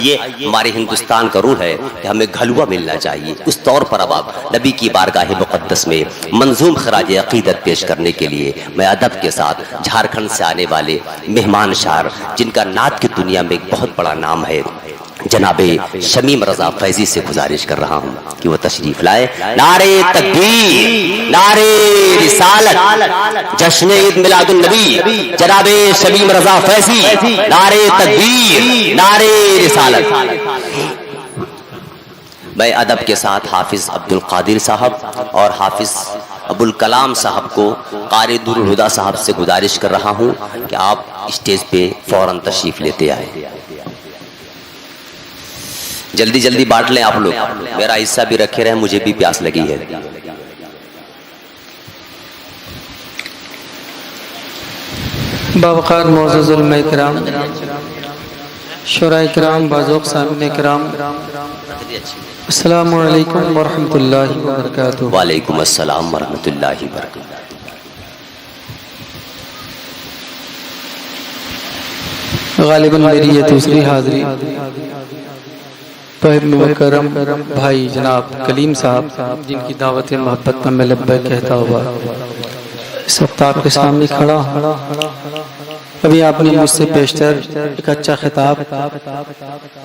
آئیے ہمارے ہندوستان کا رول ہے کہ ہمیں گھلوا ملنا چاہیے، اس طور پر اب آپ نبی کی بارگاہ مقدس میں منظوم خراج عقیدت پیش کرنے کے لیے میں ادب کے ساتھ جھارکھنڈ سے آنے والے مہمان شاعر جن کا نعت کی دنیا میں ایک بہت بڑا نام ہے جناب شمیم رضا فیضی سے گزارش کر رہا ہوں کہ وہ تشریف لائے۔ نعرہ تکبیر، نعرہ رسالت، جشن عید میلاد النبی، جناب شمیم رضا فیضی، نعرہ تکبیر، نعرہ رسالت۔ میں ادب کے ساتھ حافظ عبدالقادر صاحب اور حافظ ابوالکلام صاحب کو قاری دور الہدیٰ صاحب سے گزارش کر رہا ہوں کہ آپ اسٹیج پہ فوراً تشریف لیتے آئے۔ جلدی جلدی بانٹ لیں آپ لوگ، میرا حصہ بھی رکھے رہے، مجھے بھی پیاس لگی ہے۔ باوقار معزز علماء کرام، شورائے کرام، بازوق سامعین کرام، السلام علیکم ورحمۃ اللہ وبرکاتہ۔ وعلیکم السلام ورحمۃ اللہ وبرکاتہ۔ غالباً میری یہ دوسری حاضری مکرم بھائی جناب کلیم صاحب جن کی دعوت محبت میں لبیک کہتا ہوا اس وقت آپ کے سامنے کھڑا ہوں۔ ابھی آپ نے مجھ سے بیشتر ایک اچھا خطاب،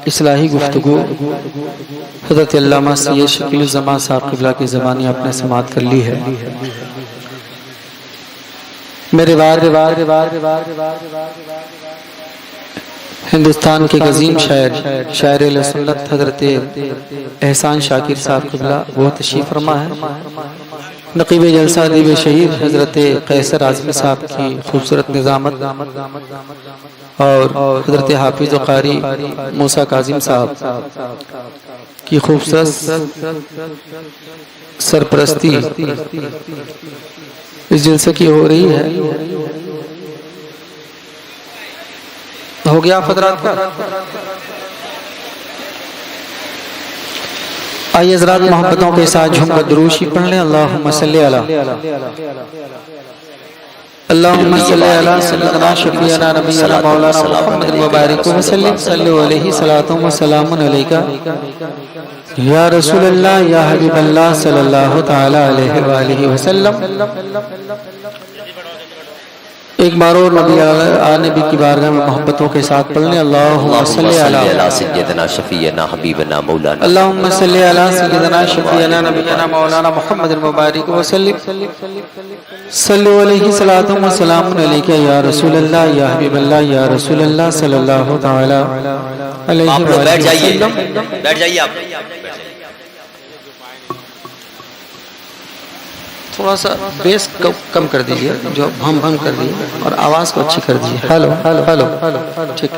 اصلاحی گفتگو حضرت علامہ سید شکیل الزمان صاحب قبلہ کی زبانی آپ نے سماعت کر لی ہے۔ میرے ہندوستان کے عظیم شاعر اہل سنت حضرت احسان شاکر صاحب قبلہ وہ تشریف فرما ہے۔ نقیب جلسہ ادیب شہید حضرت قیصر اعظمی صاحب کی خوبصورت نظامت اور حضرت حافظ و قاری موسیٰ کاظم صاحب کی خوبصورت سرپرستی اس جلسے کی ہو رہی ہے۔ ہو گیا حضرات کا؟ آئیے حضرات محبتوں کے ساتھ جھوم کر دروشی پڑھ لیں۔ اللہم صلی علی اللہم صلی علی سیدنا شفیعنا نبینا مولانا محمد مبارک وسلم صلو علیہ صلاۃ و سلام علیکہ یا رسول اللہ یا حبیب اللہ صلی اللہ تعالی علیہ وآلہ وسلم۔ ایک بار اور نبی کی بارگاہ میں محبتوں کے ساتھ پڑھنے اللہم صلی علی سیدنا شفیعنا حبیبنا مولانا اللہم صلی علی سیدنا شفیعنا نبینا مولانا محمد مبارک وسلم صلو علیہ صلاۃ و سلام علیکہ یا رسول اللہ یا حبیب اللہ یا رسول اللہ صلی اللہ تعالی علیہ وسلم۔ بیٹھ جائیے آپ۔ تھوڑا سا بیس کم کر دیجئے، جو ہم کر دیجئے اور آواز کو اچھی کر دیجئے۔ ہیلو ہیلو ٹھیک،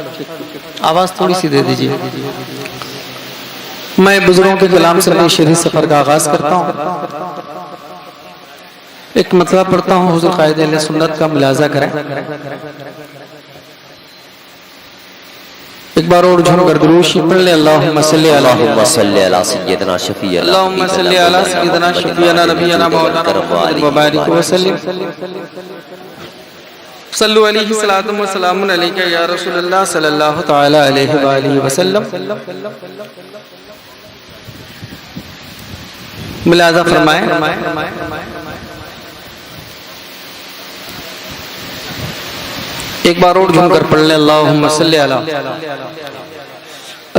آواز تھوڑی سی دے دیجئے۔ میں بزرگوں کے کلام سے اپنے شرعی سفر کا آغاز کرتا ہوں۔ ایک مطلب پڑھتا ہوں، حضور قائد اہل سنت کا ملاحظہ کریں۔ ایک بار اور جھوم کر دروشی پڑھ لیں۔ اللہم صلی علی سیدنا شفیعنا اللہم صلی علی سیدنا شفیعنا نبینا مولانا محمد مبارک وسلم صلو علیہ صلاۃ و سلام علیکہ یا رسول اللہ صلی اللہ تعالی علیہ وآلہ وسلم۔ ملاحظہ فرمائیں۔ ایک بار اور جھوم کر پڑھ لیں۔ اللہم صلی علی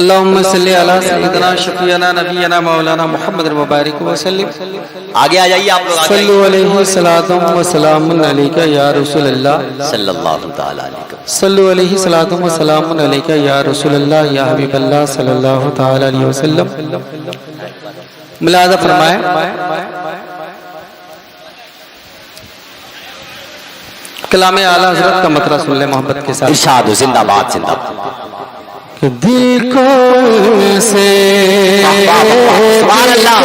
اللہم صلی علی سیدنا شفیعنا نبینا مولانا محمد مبارک وسلم۔ آگے آ جائیے آپ لوگ، صلو علیہ صلاۃ و سلام علیکہ یا رسول اللہ صلی اللہ تعالی علیہ صلو علیہ صلاۃ و سلام علیکہ یا رسول اللہ یا حبیب اللہ صلی اللہ تعالی علیہ وسلم۔ ملاحظہ فرمائیں۔ کلام اعلیٰ حضرت کا مطلع سن لیں محبت کے ساتھ۔ ارشاد ہو، زندہ باد زندہ باد۔ دل کو سے خدا جدا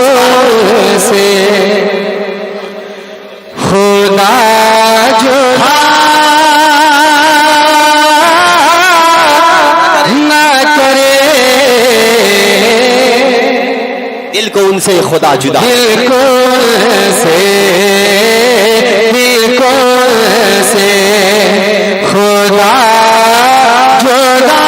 نہ کرے، دل کو ان سے خدا جدا، دل کو سے خدا جدا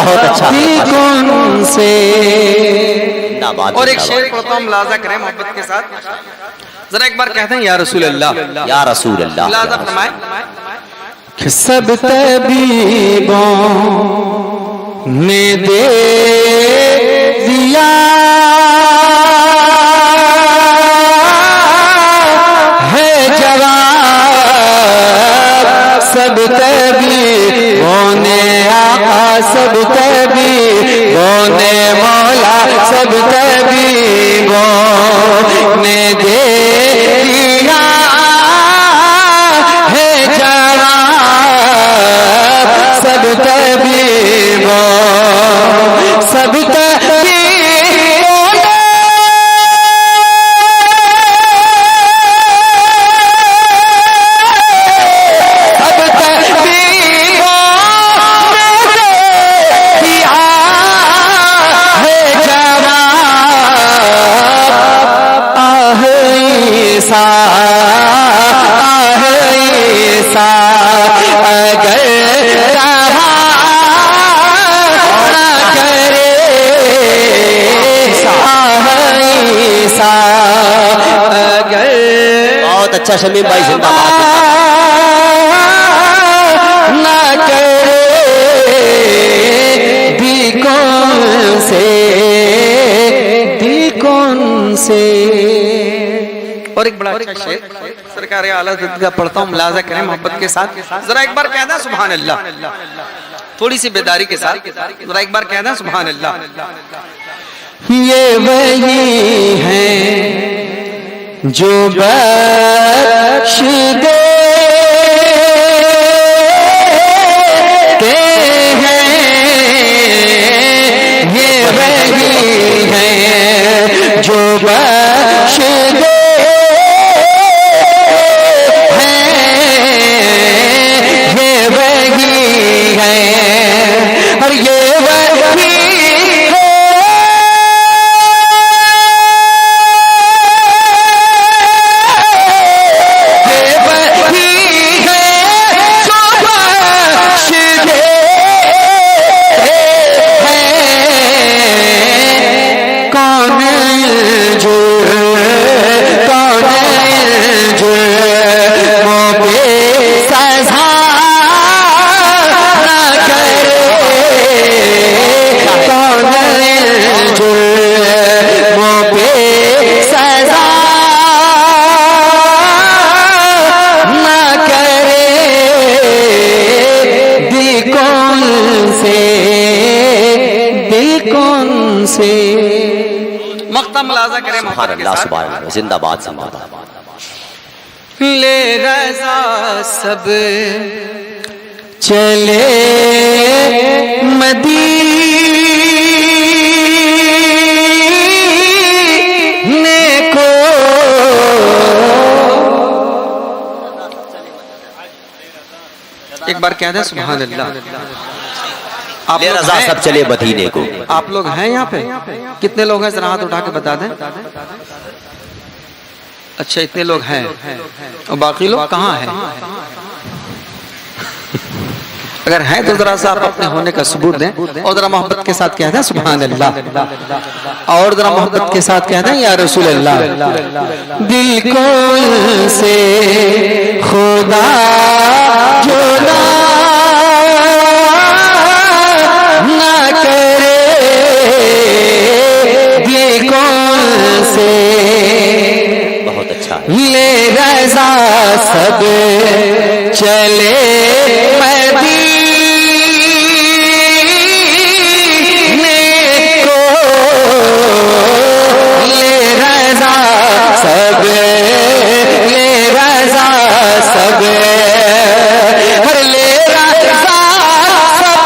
بہت اچھا بھی کون سے. اور ایک شعر پڑھتا ہوں ملاحظہ کریں محبت کے ساتھ. ذرا ایک بار کہتے ہیں یا رسول اللہ. یا رسول اللہ. ملاحظہ فرمائیں. کہ سب طبیبوں نے دے دیا ہے جواب. سب طبیبوں نے آقا، سب طبیبوں نے مولا، سب طبیبوں نے دے دیا ہے جواب. سب طبیبوں، سب طبیبوں اچھا. شمیم بھائی زندہ باد. نہ کرے بھی کون سے، بھی کون سے. اور ایک بڑا اچھا شعر سرکار اعلیٰ حضرت کا پڑھتا ہوں ملاحظہ کریں محبت کے ساتھ. ذرا ایک بار کہہ دیں سبحان اللہ. تھوڑی سی بیداری کے ساتھ ذرا ایک بار کہہ دیں سبحان اللہ. یہ وہی ہیں جو بخش دیتے ہیں. یہ وہی ہیں جو بخش مختم ملاحظہ کریں سبحان محبت کے اللہ. ساتھ. سبحان اللہ. زندہ باد. زندہ باد. لے رضا سب چلے مدینے کو. ایک بار کہہ دیں سبحان اللہ. آپ لے لوگ رضا ہیں؟ سب چلے مدینے کو. آپ لوگ ہیں یہاں پہ؟ کتنے لوگ ہیں ذرا ہاتھ اٹھا کے بتا دیں. اچھا اتنے لوگ ہیں. اور باقی لوگ کہاں ہیں؟ اگر ہیں تو ذرا سا آپ اپنے ہونے کا ثبوت دیں اور ذرا محبت کے ساتھ کہہ دیں سبحان اللہ. اور ذرا محبت کے ساتھ کہہ دیں یا رسول اللہ. دل کو سے خدا جو نہ کرے بھی کون سے. بہت اچھا. لے رضا سب چلے مدینے کو. لے رضا سب، لے رضا سب، ہر لے رضا سب.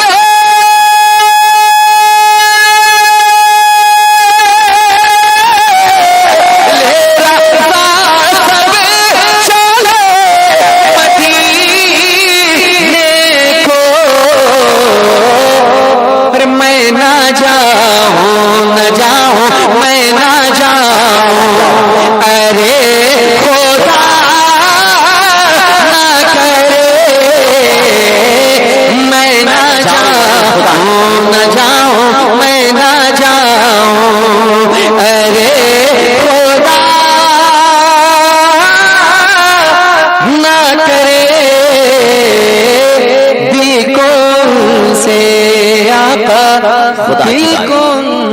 لے رضا سب چلے مدینے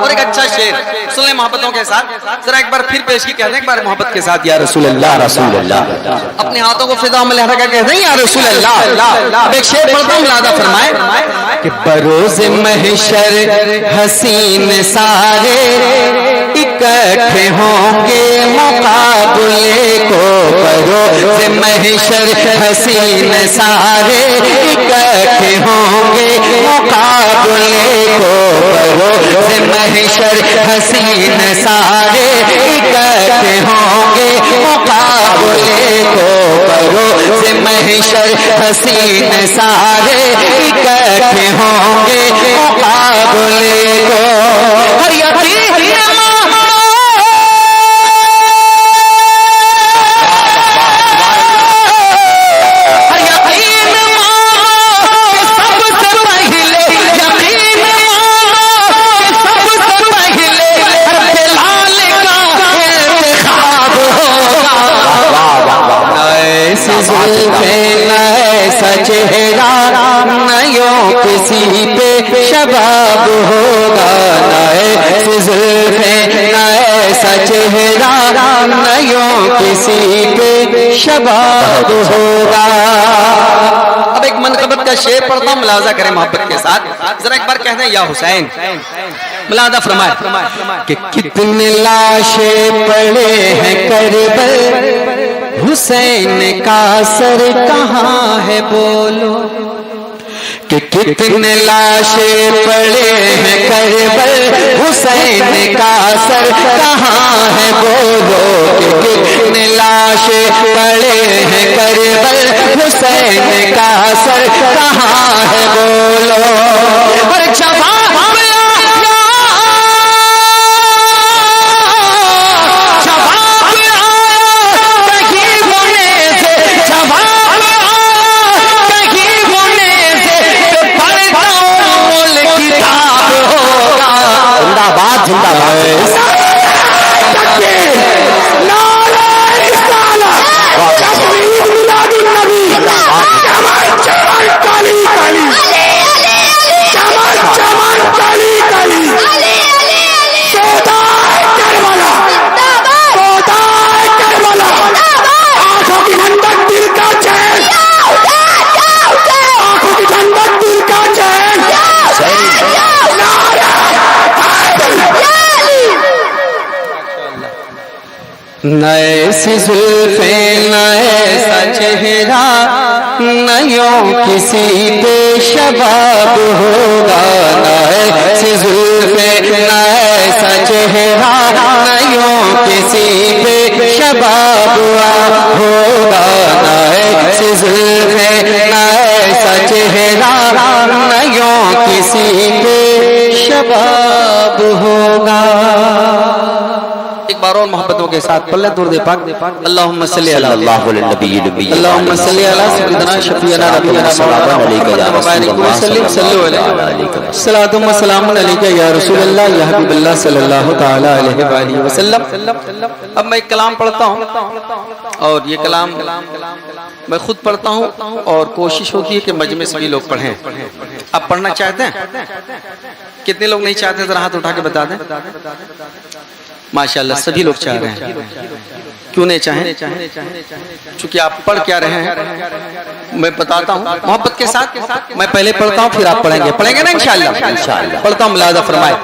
اور ایک اچھا شعر سن لیں محبتوں کے ساتھ، ذرا ایک بار پھر پیش کی کہہ دیں ایک بار محبت کے ساتھ، یا رسول اللہ رسول اللہ اپنے ہاتھوں کو فضا میں لہرا کے کہہ دیں یا رسول اللہ۔ اب ایک شعر پڑھتا ہوں، ملاحظہ فرمائیں کہ بروز محشر حسین سارے اکٹھے ہوں گے مقابلے کو، بروز محشر حسین سارے اکٹھے ہوں گے مقابلے کو، بروز محشر حسین سارے اکٹھے ہوں گے مقابلے کو، بروز محشر حسین سارے اکٹھے ہوں گے مقابلے کو۔ ہر یقین چہرہ نیوں کسی پہ شباب ہوگا، نئے زلفیں ایسا چہرہ نیوں کسی پہ شباب ہوگا۔ اب ایک منقبت کا شعر پڑھتا ہوں، ملاحظہ کریں محبت کے ساتھ، ذرا ایک بار کہہ دیں یا حسین، ملاحظہ فرمائیں کہ کتنے لاشیں پڑے ہیں کربل، حسین کا سر کہاں ہے بولو، کہ کتنے لاشیں پڑے ہیں کربل، حسین کا سر کہاں ہے بولو، کہ کتنے لاشیں پڑے ہیں کربل، حسین کا سر کہاں ہے بولو۔ اور جواب نئے سی زلفیں نئے سا چہرہ نیوں کسی پہ شباب ہوگا، نئے سی زلفیں نئے سا چہرہ نیوں کسی پہ شباب ہوگا، نئے سی زلفیں نئے سا چہرہ نیوں کسی پہ شباب ہوگا۔ ایک بار اور محبتوں کے ساتھ پلے درود پاک، اللہم صلی علی اللہ علیہ نبی نبی اللہم صلی علی سیدنا شفیعنا ربنا مولانا وبارک وسلم صلو علیہ صلاۃ و سلام علیک یا رسول اللہ یا حبیب اللہ صلی اللہ تعالی علیہ وآلہ وسلم۔ اب میں ایک کلام پڑھتا ہوں اور یہ کلام میں خود پڑھتا ہوں اور کوشش ہوگی کہ مجمع سبھی لوگ پڑھیں۔ آپ پڑھنا چاہتے ہیں؟ کتنے لوگ نہیں چاہتے ذرا ہاتھ اٹھا کے بتا دیں۔ ماشاءاللہ سبھی لوگ چاہ رہے ہیں، کیوں نہیں چاہیں؟ چونکہ آپ پڑھ کیا رہے ہیں میں بتاتا ہوں محبت کے ساتھ، میں پہلے پڑھتا ہوں پھر آپ پڑھیں گے نا انشاءاللہ۔ پڑھتا ہوں، ملاحظہ فرمائے۔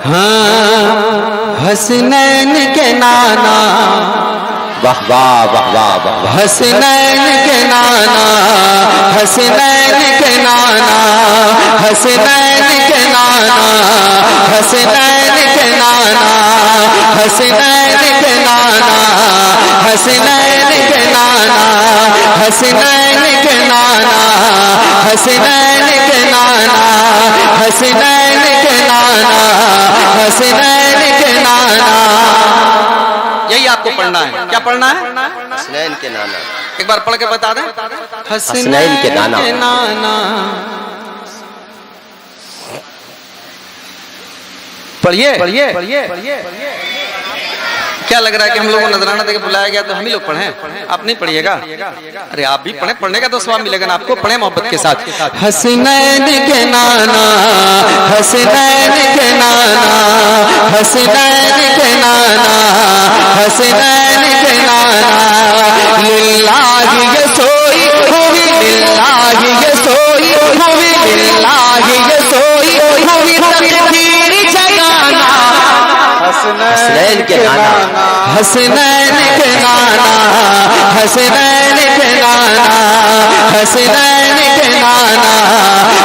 ہاں حسنین کے نانا، واہ واہ واہ واہ واہ، حسنین کے نانا، حسنین کے نانا، حسنین کے نانا، حسنین کے نانا، حسنین کے نانا، حسنین کے نانا، حسنین کے نانا، حسنین کے نانا، حسنین کے نانا، حسنین کے نانا۔ یہی آپ کو پڑھنا ہے، کیا پڑھنا ہے؟ حسنین کے نانا، ایک بار پڑھ کے بتا دیں۔ حسنین کے نانا، پڑھیے۔ کیا لگ رہا ہے کہ ہم لوگوں کو نذرانہ دے کے بلایا گیا تو ہم ہی لوگ پڑھیں؟ آپ نہیں پڑھیے گا؟ ارے آپ بھی پڑھیں، پڑھنے کا تو ثواب ملے گا نا آپ کو، پڑھیں محبت کے ساتھ۔ حسنین کے نانا، حسنین کے نانا، حسنین کے نانا، حسنین کے نانا، للہ یہ سوئی ہوئی، للہ یہ سوئی ہوئی، للہ یہ سوئی ہوئی تقدیر جگانا۔ حسنین کے نانا، حسنین کے نانا، حسنین کے نانا، حسنین کے نانا،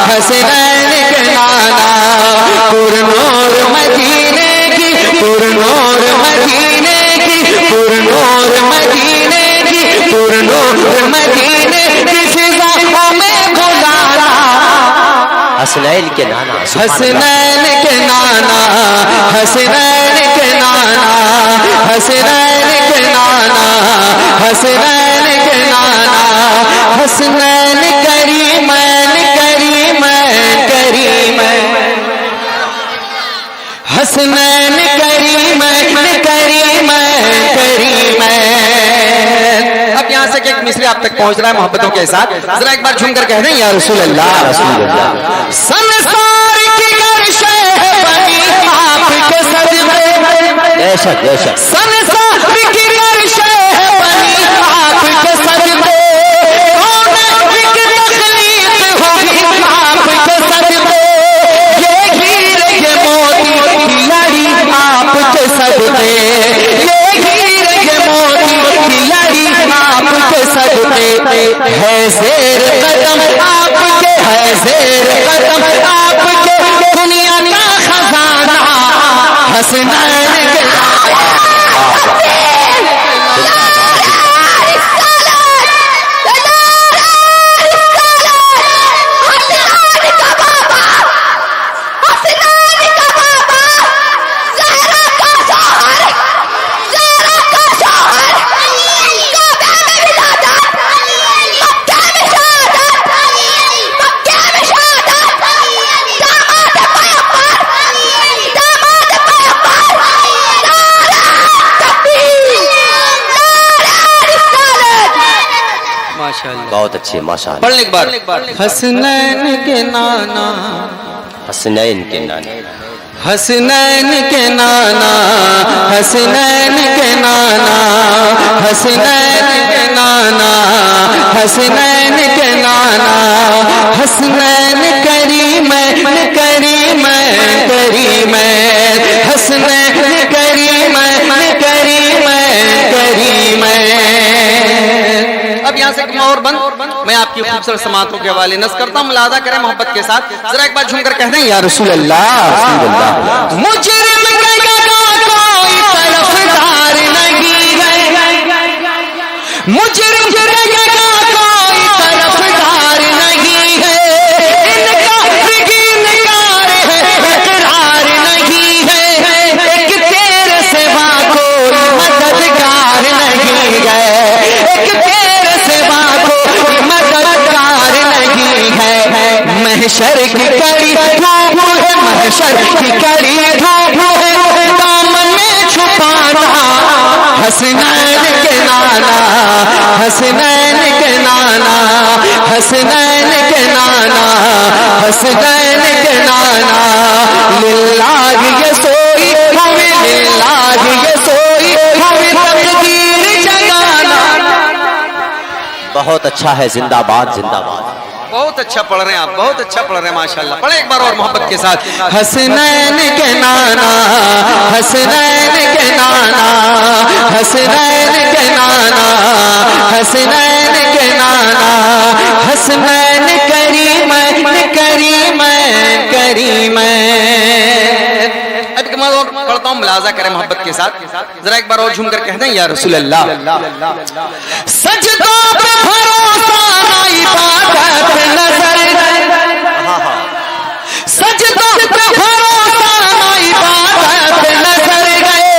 حسنین کے نانا، پر نور مدینے کی، پر نور مدینے کی، پر نور مدینے کی، پر نور مدینے کی فضاؤں میں گزارا۔ حسنین کے نانا، حسنین کے نانا، حسنین کے نانا، حسنین کے نانا، حسنین کے نانا، حسنین کریمین کریمین کریمین، حسنین کریمین کریمین کریمین۔ اب یہاں سے ایک مصرع آپ تک پہنچ رہا ہے محبتوں کے ساتھ، ذرا ایک بار جھوم کر کہہ دیں یا رسول اللہ، رسول اللہ۔ سنسار کی گرشے بنی آپ کے صدقے، بے شک بے شک، سنسار کی گرشے بنی آپ کے صدقے، ایک تخلیق ہوئی آپ کے صدقے، یہ ہیرے یہ موتی کی لڑی آپ کے صدقے، یہ ہیرے یہ موتی کی لڑی آپ کے صدقے، ہے زیر قدم آپ کے، ہے زیر قدم آپ کے دنیا کا خزانہ، حسنین کے بہت اچھے ماشاء اللہ۔ پڑھ لیں ایک بار۔ حسنین کے نانا، حسنین کے نانا، حسنین کے نانا، حسنین کے نانا، حسنین کے نانا، حسنین کے نانا، حسنین کریمین کریمین کریمین، حسنین کریمین کریمین کریمین۔ اب یہاں سے ایک اور بند میں آپ کی خوبصورت سماعتوں کے حوالے نصب کرتا ہوں، ملاحظہ کریں محبت کے ساتھ، ذرا ایک بار جھوم کر کہہ دیں یا رسول اللہ، مجرم کا کوئی طرفدار نہیں ہے، مجرم کا کوئی طرفدار نہیں ہے، انکار کی انکار ہے، اقرار نہیں ہے، ایک تیرے سوا کوئی مددگار نہیں ہے، ایک تیرے سوا کوئی مددگار نہیں ہے، محشر کی کڑی دھوپ ہے، محشر کی کڑی دھوپ ہے، دامن میں چھپانا، حسنین کے نانا، حسنین کے نانا، حسنین کے نانا، حسنین کے نانا، للہ یہ سوئی ہوئی، للہ یہ سوئی ہوئی تقدیر جگانا۔ بہت اچھا ہے، زندہ باد زندہ باد۔ بہت اچھا پڑھ رہے ہیں آپ، بہت اچھا پڑھ رہے ہیں ماشاءاللہ۔ پڑھیں ایک بار اور محبت کے ساتھ۔ حسنین کے نانا، حسنین کے نانا، حسنین کے نانا، حسنین کے نانا، حسنین کریمین کریمین کریمین۔ اب ایک بار اور پڑھتا ہوں، ملاحظہ کریں محبت کے ساتھ، ذرا ایک بار اور جھوم کر کہہ دیں یا رسول اللہ، سجدوں پہ بھروسہ عبادت نظر، سجدوں پہ بھروسہ عبادت نظر گئے،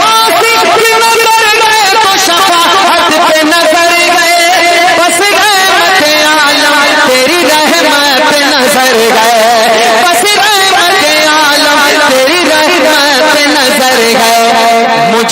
آصف پہ نظر گئے تو شفاعت پہ نظر گئے، بس رحمت عالم تیری رحمت نظر گئے، بس رحمت عالم تیری رحمت نظر گئے،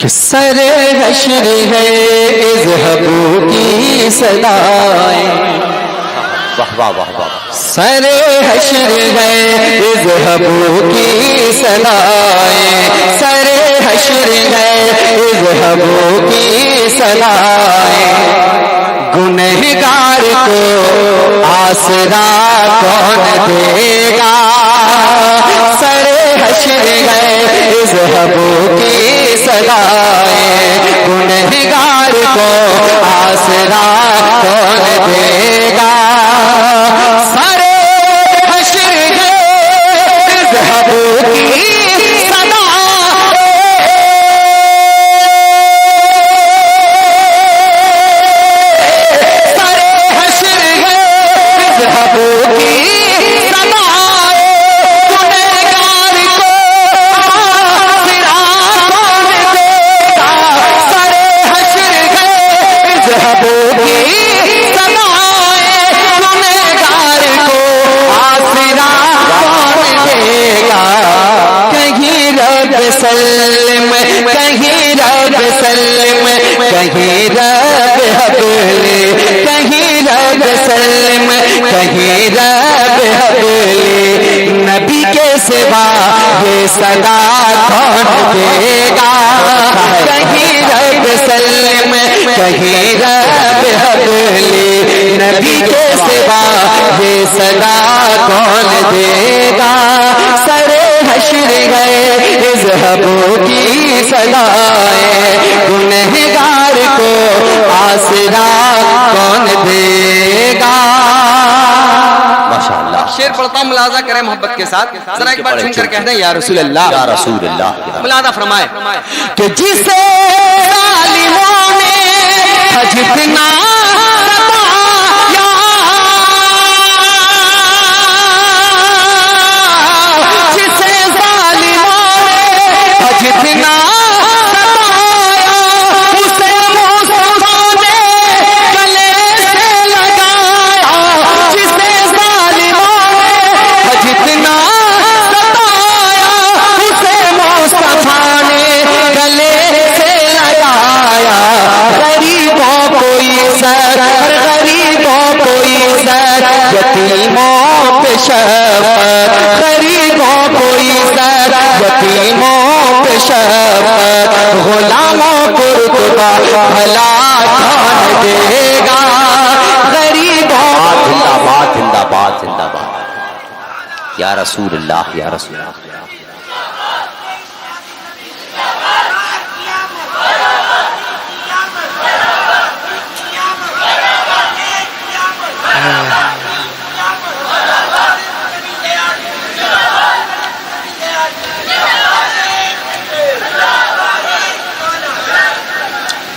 کہ سر حشر ہے اذهبوا کی صدائیں، واہ واہ واہ واہ، سر حشر ہے اذهبوا کی صدائیں، سر حشر ہے اذهبوا کی صدائیں، گنہگار کو آسرا کون دے گا، سر حشر ہے اذهبوا کی صدائیں، گنہگار کو آسرا کون دے گا، سر حشر ہے اذهبوا کی صدائیں، سر حشر ہے اذهبوا کی صدائیں، گنہگار کو آسرا کون دے گا، سر حشر ہے اذهبوا کی صدائیں، گنہگار کو آسرا کون دے گا، کہیں رب سلم کہیں رب سلم کہیں رب حبلی، کہیں رب سلم کہیں رب حبلی، نبی کے سوا یہ صدا کون دے گا، کہیں رب سلم کہیں رب حبلی، نبی کے سوا یہ صدا کون دے گا، سر حشر ہے اذهبوا کی صدائیں، گنہگار کو آسرا کون دے گا، ماشاءاللہ، شعر پڑھتا ہوں، ملاحظہ کریں محبت کے ساتھ، ذرا ایک بار چھن کر کہہ دیں یا رسول اللہ، یا رسول اللہ، ملاحظہ فرمائے کہ جسے ظالموں نے جتنا ستایا، جسے ظالموں نے جتنا ستایا، اسے مصطفیٰ نے گلے سے لگایا، جسے ظالموں نے جتنا ستایا، اسے مصطفیٰ نے گلے سے لگایا، غریبوں کو عزت، غریبوں کو عزت، یتیموں پہ شفقت، غریبوں کو عزت، یتیموں پہ شفقت، غلاموں کو رتبہ بھلا کون دے گا، غریبوں زندہ باد زندہ باد زندہ باد، یا رسول اللہ یا رسول اللہ،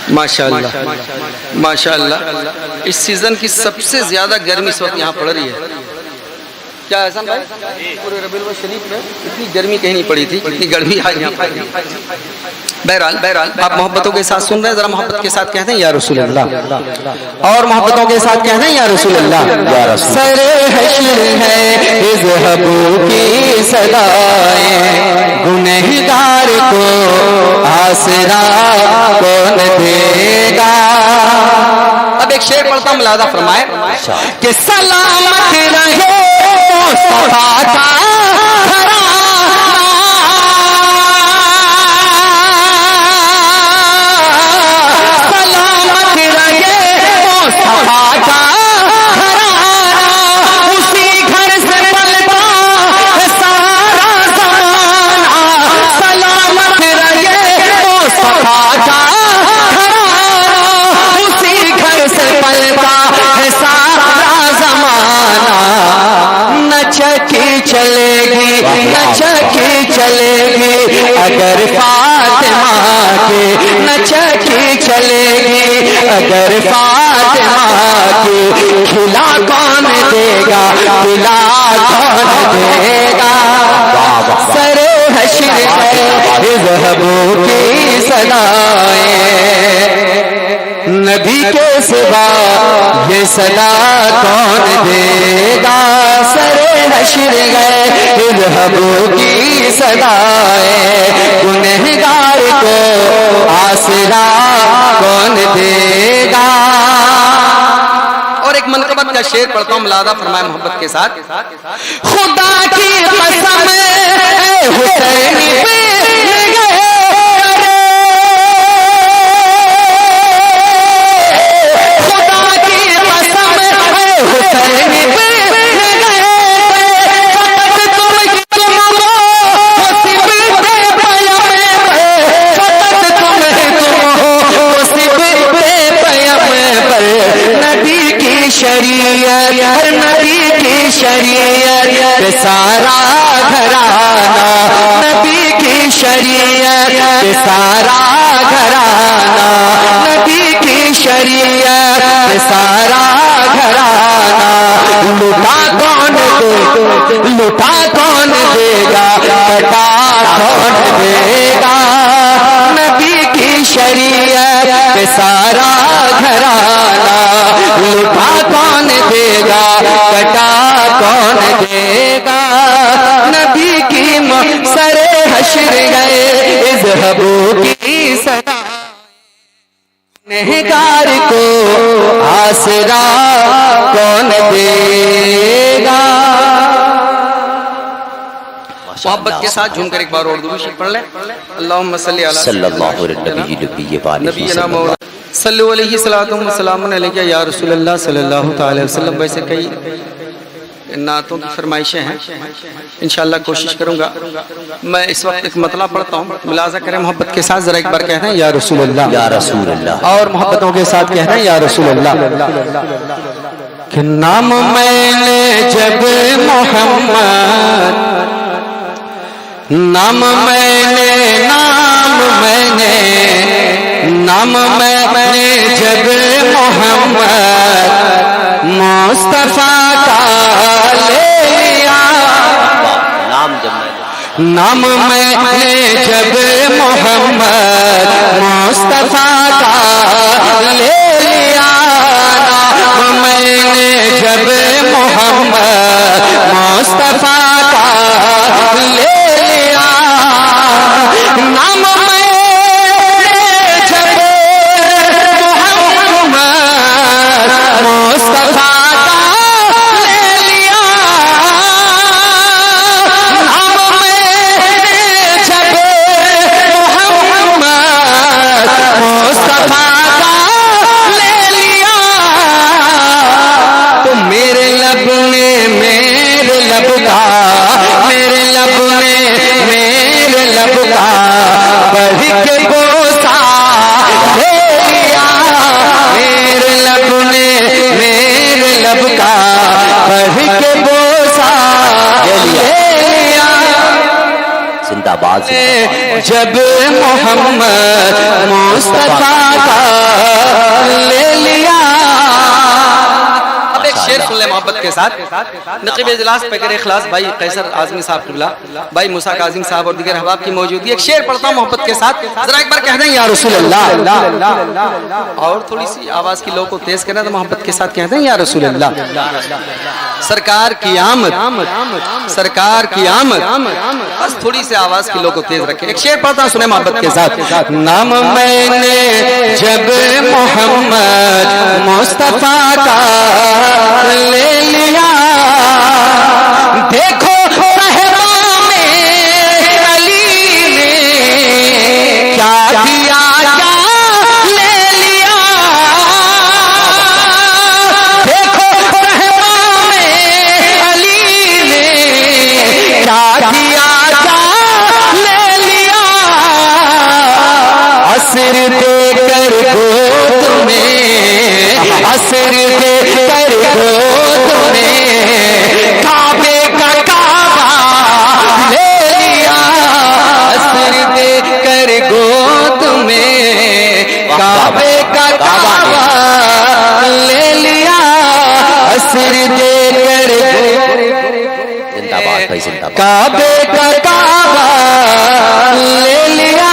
ماشاءاللہ ماشاءاللہ، اس سیزن کی سب سے زیادہ گرمی اس وقت یہاں پڑ رہی ہے، کیا احسان بھائی، پورے ربیع الاول شریف میں اتنی گرمی کہیں نہیں پڑی تھی اتنی گرمی آج یہاں پڑ رہی ہے۔ بہرحال آپ محبتوں کے ساتھ سن رہے ہیں، ذرا محبت کے ساتھ کہتے ہیں یا رسول اللہ، اور محبتوں کے ساتھ کہتے ہیں یا رسول اللہ، یا رسول سر حشر ہے اذهبوا کی صدائیں، گنہگار کو آسرا کون دے گا، اب ایک شعر پڑھتا ہوں، ملاحظہ فرمائے کہ سلامت رہے مصطفیٰ کا گھرانہ، سلامت رہے مصطفیٰ کا گھرانہ، اسی گھر سے پلتا ہے سارا زمانہ، سلامت رہے مصطفیٰ کا گھرانہ، اسی گھر سے پلتا ہے سارا زمانہ، نہ چکی چلے گی نہ چکی چلے گی اگر فاطمہ کے، نہ چکی چلے گی اگر فاطمہ کے، کھلا کون دے گا کھلا کون دے گا، سر حشر ہے اذهبوا کی صدائیں، نبی کے سوا یہ صدا کون دے گا، سر حشر گئے اذهبوا کی صدائے گنہگار کو آسرا کون دے گا. اور ایک منقبت کا شعر پڑھتا ہوں، ملاحظہ فرمائے محبت کے ساتھ. خدا کی قسم اے حسین پہ گئے خدا کی قسم اے حسین پہ گئے فقط تم نبی کی شریعت نبی کی شریعت پہ سارا گھرانہ نبی کی شریعت پہ سارا گھرانہ نبی کی شریعت پہ سارا گھرانہ لٹا کون دے گا کٹا کون دے گا نبی کی شریعت پہ سارا گھرانہ لٹا کون دے گا کٹا کون دے گا نبی کی سر حشر گئے اذهبوا کی صدا گنہگار کو آسرا کون دے گا. محبت کے ساتھ جھوم کر ایک بار اور درود شریف پڑھ لیں. اللہم صلی علی صلی اللہ علیہ نبینا مولا صلی علیہ السلام وسلام علیہ یا رسول اللہ صلی اللہ تعالی وسلم. ویسے کئی نعتوں کی فرمائشیں ہیں، انشاءاللہ کوشش کروں گا. میں اس وقت ایک مطلع پڑھتا ہوں، ملاحظہ کریں محبت کے ساتھ. ذرا ایک بار کہتے ہیں یا رسول اللہ، یا رسول اللہ. اور محبتوں کے ساتھ کہتے ہیں یا رسول اللہ. کہ نام میں نے جب محمد نام میں نے جب محمد مصطفیٰ کا لے لیا نام میں نے جب محمد مصطفیٰ کا لے لیا نام میں نے جب محمد مصطفیٰ کا لے لیا نام میں جب محمد مصطفیٰ کا لے لیا نام میں جب محمد مصطفیٰ کا لے لیا تو میرے لب نے میرے لب کا بڑھ کے بوسا لے لیا میرے لب نے میرے لب کا بڑھ کے بوسا لے لیا زندہ باد. جب محمد مصطفیٰ کا لے لیا. اب ایک شعر سن لیں محبت کے ساتھ. نقیب اجلاس پیکر اخلاص بھائی قیصر اعظمی صاحب قبلہ، بھائی موسیٰ کاظم صاحب اور دیگر احباب کی موجودگی. ایک شعر پڑھتا ہوں محبت کے ساتھ. ذرا ایک بار کہہ دیں یا رسول اللہ، اور تھوڑی سی آواز کی لو کو تیز کرنا تو محبت کے ساتھ کہہ دیں یا رسول اللہ. سرکار کی آمد سرکار کی آمد. بس تھوڑی سی آواز کی لو کو تیز رکھیں. ایک شعر پڑھتا ہوں سنیں محبت کے ساتھ. نام میں نے جب محمد مصطفیٰ کا لے لیا دیکھو صحبا میں علی نے کیا کیا کیا لے لیا دیکھو صحبا میں علی نے کیا کیا کیا لے لیا عصر دے کر گود میں عصر دے کر گود میں کعبے کا کعبہ لے لیا عصر دے کر گود میں کعبے کا کعبہ لے لیا عصر دے کر زندہ باد بھائی، زندہ باد. کعبے کا کعبہ لے لیا.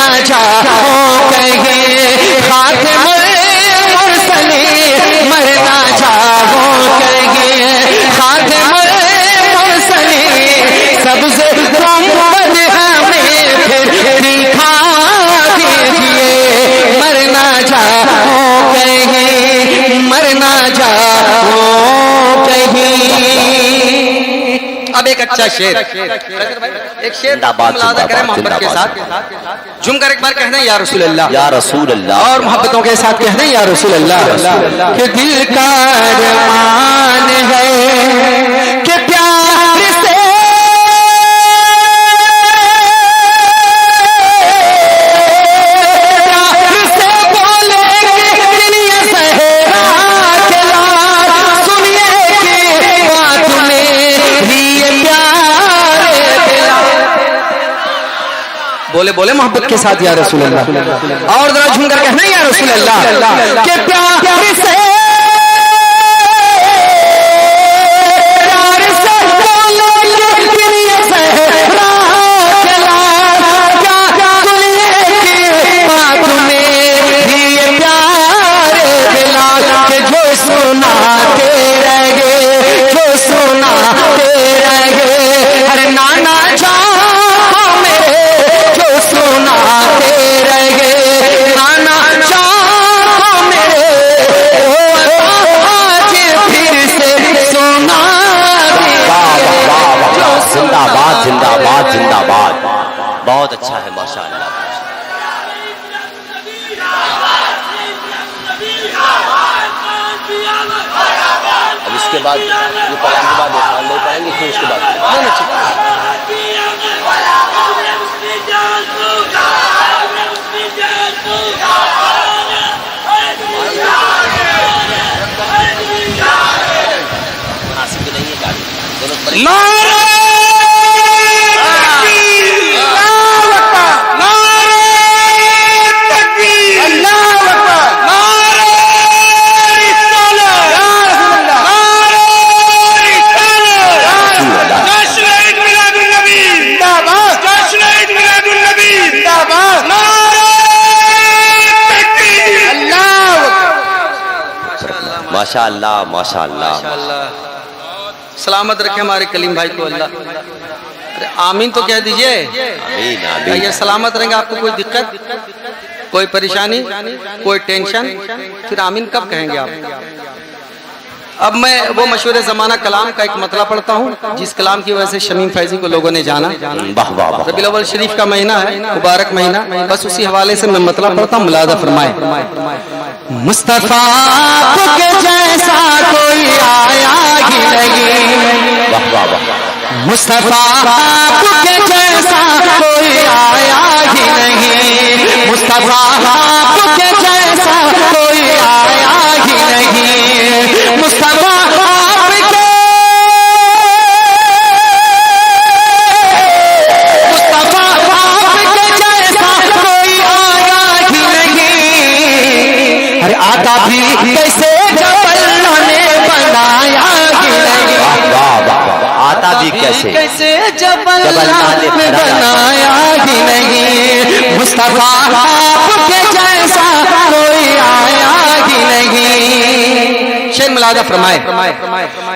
نہ جاؤ کہیں خاتم المرسلین مر نہ جاؤ کہیں خاتم المرسلین سبز گنبد ہمیں پھر دکھا دیجئے مر نہ جاؤ کہیں مر نہ جاؤ کہیں. اب ایک اچھا شعر ایک شعر ملاحظہ کریں محبت کے ساتھ جم کر ایک بار کہنا یا رسول اللہ یا رسول اللہ اور محبتوں کے ساتھ کہنا یا رسول اللہ کہ دل کا ارمان ہے کہ پیار سے بولے دنیا صحرا کے لار سنیے کہ بات میری پیار بولے بولے محبت کے ساتھ یا رسول اللہ اور ذرا جھوم کر کہنا یا رسول اللہ کہ پیار سے زندہ باد زندہ باد. بہت اچھا ہے ماشاء اللہ. اب اس کے بعد یہ پڑھنے کے بعد نہیں پڑھیں گے پھر اس کے بعد مناسب بھی نہیں ہے گاڑی دونوں ماشاء اللہ ماشاء اللہ. سلامت رکھے ہمارے کلیم بھائی کو اللہ. ارے آمین تو کہہ دیجئے. آمین آمین. یہ سلامت رہیں گے آپ کو کوئی دقت کوئی پریشانی کوئی ٹینشن پھر آمین کب کہیں گے آپ. اب میں وہ مشہور زمانہ کلام کا ایک مطلب پڑھتا ہوں جس کلام کی وجہ سے شمیم فیضی کو لوگوں نے جانا. ربیع الاول شریف کا مہینہ ہے مبارک مہینہ بس اسی حوالے سے میں مطلب پڑھتا ہوں ملاحظہ فرمائے. مصطفیٰ کے جیسا کوئی آیا ہی نہیں مصطفیٰ کے جیسا کوئی آیا ہی نہیں مصطفیٰ کے جیسا کوئی آیا ہی نہیں مصطفیٰ آتا بھی کیسے جب اللہ نے بنایا ہی نہیں آتا بھی کیسے جب اللہ نے بنایا ہی نہیں مصطفیٰ آپ کے جیسا کوئی آیا ہی نہیں. شعر ملاحظہ فرمائے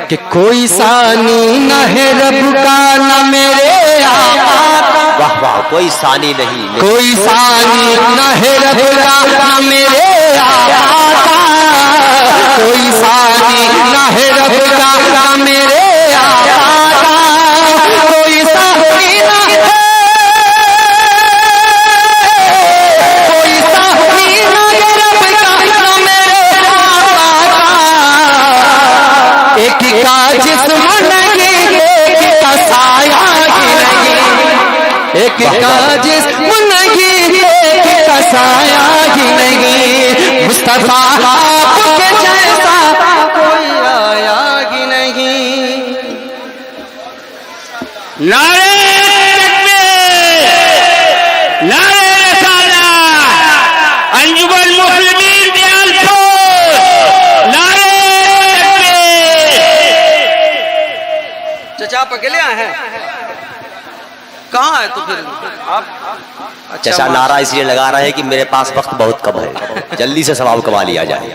کہ کوئی ثانی نہ ہے رب کا نہ میرے آقا کا. واہ واہ. کوئی ثانی نہیں کوئی ثانی نہ ہے رب کا نہ میرے آقا کا. کوئی ثانی نہ ہے رب کا نہ میرے آقا کا. کوئی ثانی نہ ہے کوئی ثانی نہ ہے رب کا نہ میرے آقا کا. ایک کا جسم نہیں ایک کا سایہ ہی نہیں ایک کا جسم نہیں ایک کا سایہ ہی نہیں مصطفیٰ آپ کے جیسا کوئی آیا ہی نہیں. نعرہ تکبیر نعرہ رسالہ انجمن مسلمین دیالپور نعرہ تکبیر. چچا آپ اکیلے آئے ہیں کہاں ہے تو پھر آپ چچا نعرہ اس لیے لگا رہے ہیں کہ میرے پاس وقت بہت کم ہے، جلدی سے ثواب کما لیا جائے۔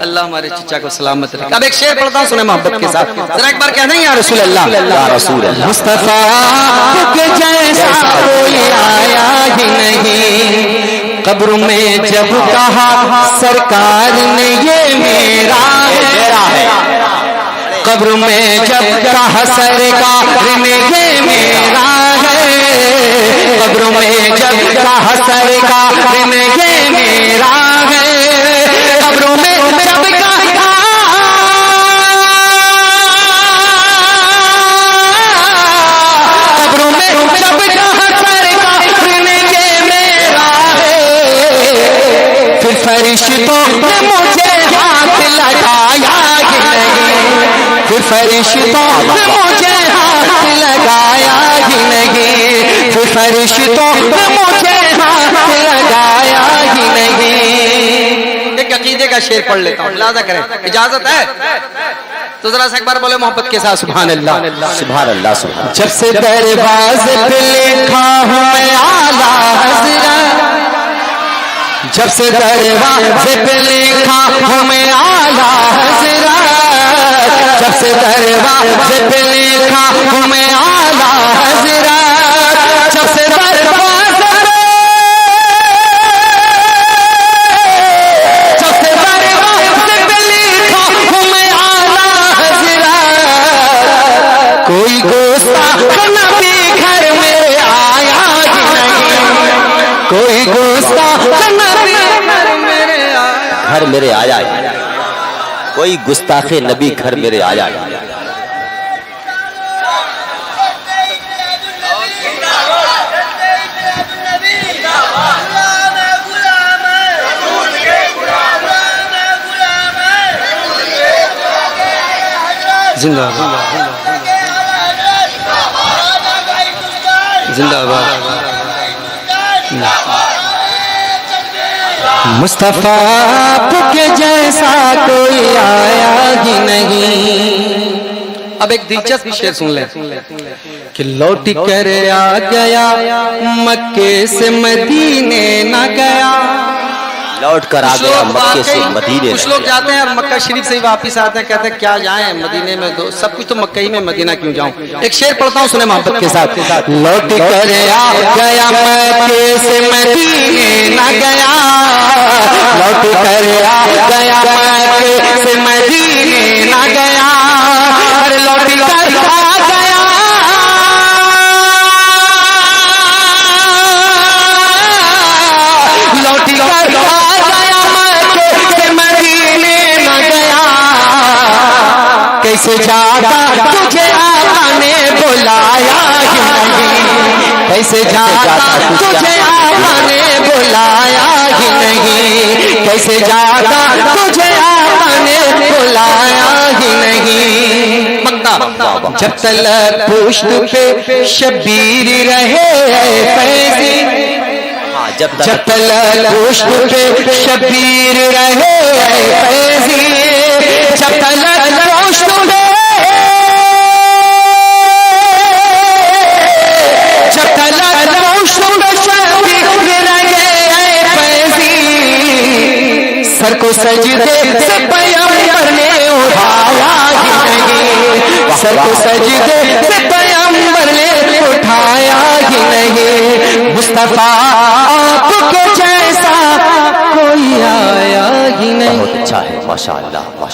اللہ ہمارے چچا کو سلامت رکھے۔ اب ایک شعر پڑھتا ہوں، سنیں محبت کے ساتھ، ذرا ایک بار کہہ دیں یا رسول اللہ، یا رسول اللہ۔ مصطفیٰ کے جیسا کوئی آیا ہی نہیں، قبر میں جب کہا سرکار نے یہ میرا ہے، قبر میں جب کہا سرکار نے یہ میرا ہے، قبر میں جب کہا سرکار نے یہ میرا ہے، قبر میں جب کہا قبر میں جب کہا سرکار نے یہ میرا ہے، پھر فرشتوں نے مجھے ہاتھ لگایا ہی نہیں، پھر فرشتوں نے مجھے ہاتھ لگایا ہی نہیں، پھر فرشتوں نے مجھے ہاتھ لگایا ہی نہیں۔ ایک عقیدے کا شعر پڑھ لیتا ہوں، ملاحظہ کریں، اجازت ہے تو ذرا سے ایک بار بولے محبت کے ساتھ سبحان اللہ، سبحان اللہ، سبحان اللہ۔ جب سے دروازے پہ لکھا ہوں میں اعلیٰ حضرت، جب سے دروازے پہ لکھا ہوں میں اعلیٰ حضرت، جب سے دروازے پہ لکھا ہوں میں اعلیٰ حضرت، جب سے دروازے پہ لکھا ہوں میں اعلیٰ حضرت، کوئی گستاخ نبی گھر میں آیا ہی نہیں، کوئی گستاخ نبی گھر میرے آیا ہے، کوئی گستاخ نبی گھر میرے آیا ہے۔ زندہ باد، زندہ باد۔ مصطفیٰ کے جیسا کوئی آیا ہی نہیں۔ اب ایک دلچسپ شعر سن لیں، کہ لوٹ کر آ گیا مکے سے مدینے نہ گیا، لوٹ کر آ گیا مکے سے مدینے۔ کچھ لوگ جاتے ہیں اور مکہ شریف سے ہی واپس آتے ہیں، کہتے ہیں کیا جائیں مدینے میں، سب کچھ تو مکہ ہی میں، مدینہ کیوں جاؤں۔ ایک شعر پڑھتا ہوں، سنیں محبت کے ساتھ۔ لوٹ کر آ گیا مکے سے مدینے نہ گیا، لوٹ کر آ گیا مکے سے مدینے نہ گیا، ارے لوٹ کر آ گیا، لوٹ کر آ گیا مکے سے مدینے نہ گیا، کیسے جاتا تجھے آقا نے بلایا ہی نہیں، کیسے جاتا تجھے آقا نے بلایا ہی نہیں، کیسے جاتا تجھے آقا نے بلایا ہی نہیں۔ جب تلک پشت پہ شبیر رہے فیضی، جب جب تلک پشت پہ شبیر رہے فیضی، جب تلک پشت پہ جب تلک پشت پہ شبیر رہے فیضی، سر کو سجدے سے پیغمبر نے اٹھایا ہی نہیں، سر کو سجدے سے پیغمبر نے اٹھایا ہی نہیں، مصطفیٰ آپ کے جیسا کوئی آیا ہی نہیں۔ بہت اچھا ہے، ماشاءاللہ۔